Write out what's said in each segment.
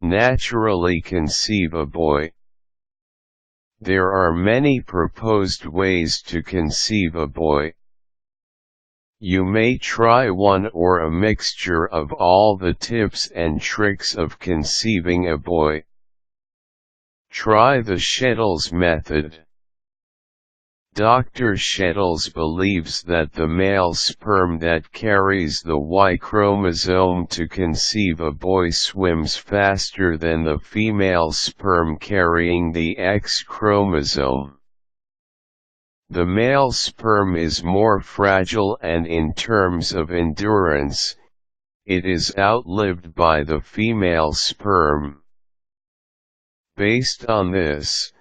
naturally conceive a boy. There are many proposed ways to conceive a boy. You may try one or a mixture of all the tips and tricks of conceiving a boy. Try the Shettles Method. Dr. Shettles believes that the male sperm that carries the Y chromosome to conceive a boy swims faster than the female sperm carrying the X chromosome. The male sperm is more fragile, and in terms of endurance, it is outlived by the female sperm. Based on this,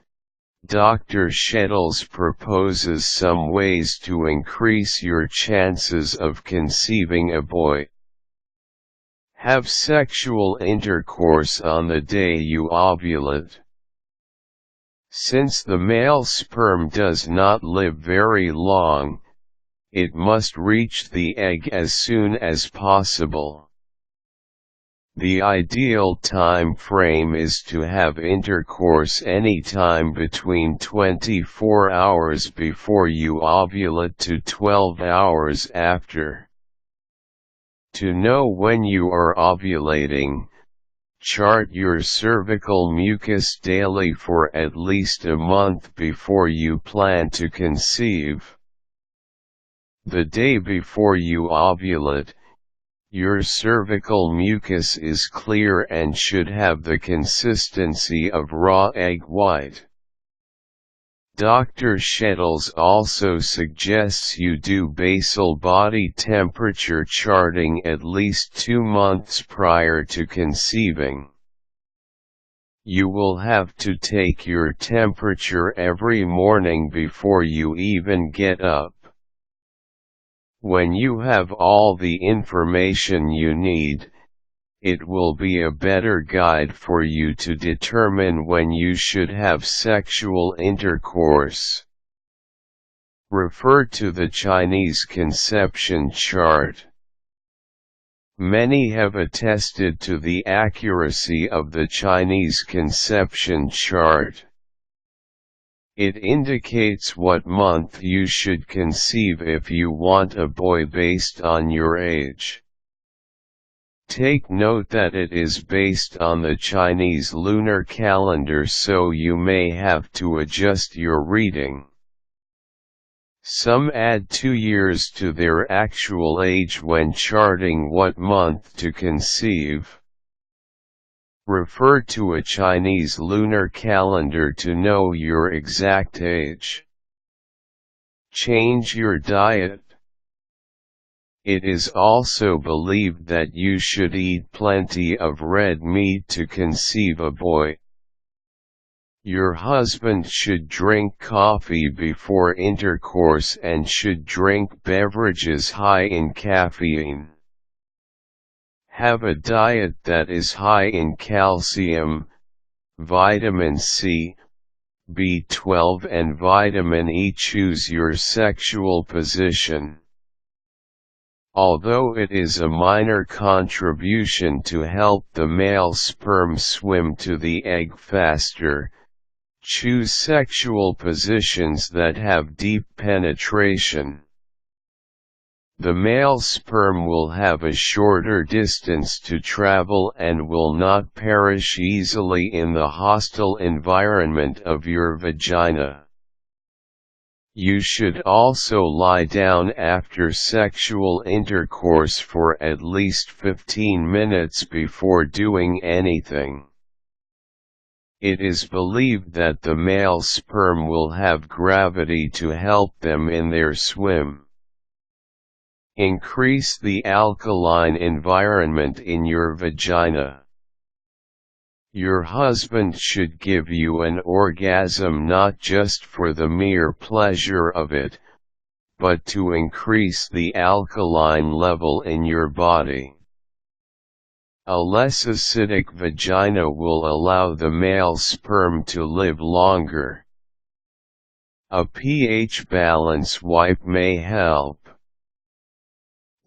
Dr. Shettles proposes some ways to increase your chances of conceiving a boy. Have sexual intercourse on the day you ovulate. Since the male sperm does not live very long, it must reach the egg as soon as possible. The ideal time frame is to have intercourse any time between 24 hours before you ovulate to 12 hours after. To know when you are ovulating, chart your cervical mucus daily for at least a month before you plan to conceive. The day before you ovulate, your cervical mucus is clear and should have the consistency of raw egg white. Dr. Shettles also suggests you do basal body temperature charting at least 2 months prior to conceiving. You will have to take your temperature every morning before you even get up. When you have all the information you need, it will be a better guide for you to determine when you should have sexual intercourse. Refer to the Chinese conception chart. Many have attested to the accuracy of the Chinese conception chart. It indicates what month you should conceive if you want a boy based on your age. Take note that it is based on the Chinese Lunar Calendar, so you may have to adjust your reading. Some add 2 years to their actual age when charting what month to conceive. Refer to a Chinese lunar calendar to know your exact age. Change your diet. It is also believed that you should eat plenty of red meat to conceive a boy. Your husband should drink coffee before intercourse and should drink beverages high in caffeine. Have a diet that is high in calcium, vitamin C, B12 and vitamin E. Choose your sexual position. Although it is a minor contribution to help the male sperm swim to the egg faster, choose sexual positions that have deep penetration. The male sperm will have a shorter distance to travel and will not perish easily in the hostile environment of your vagina. You should also lie down after sexual intercourse for at least 15 minutes before doing anything. It is believed that the male sperm will have gravity to help them in their swim. Increase the alkaline environment in your vagina. Your husband should give you an orgasm not just for the mere pleasure of it, but to increase the alkaline level in your body. A less acidic vagina will allow the male sperm to live longer. A pH balance wipe may help.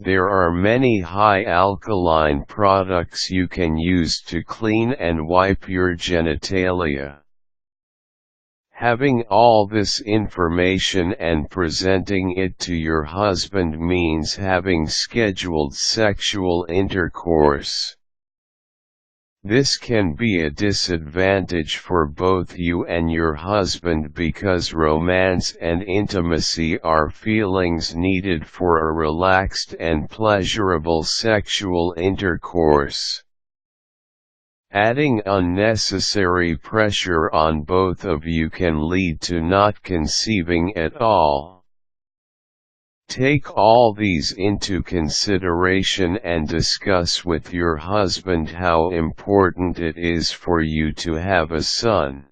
There are many high alkaline products you can use to clean and wipe your genitalia. Having all this information and presenting it to your husband means having scheduled sexual intercourse. This can be a disadvantage for both you and your husband because romance and intimacy are feelings needed for a relaxed and pleasurable sexual intercourse. Adding unnecessary pressure on both of you can lead to not conceiving at all. Take all these into consideration and discuss with your husband how important it is for you to have a son.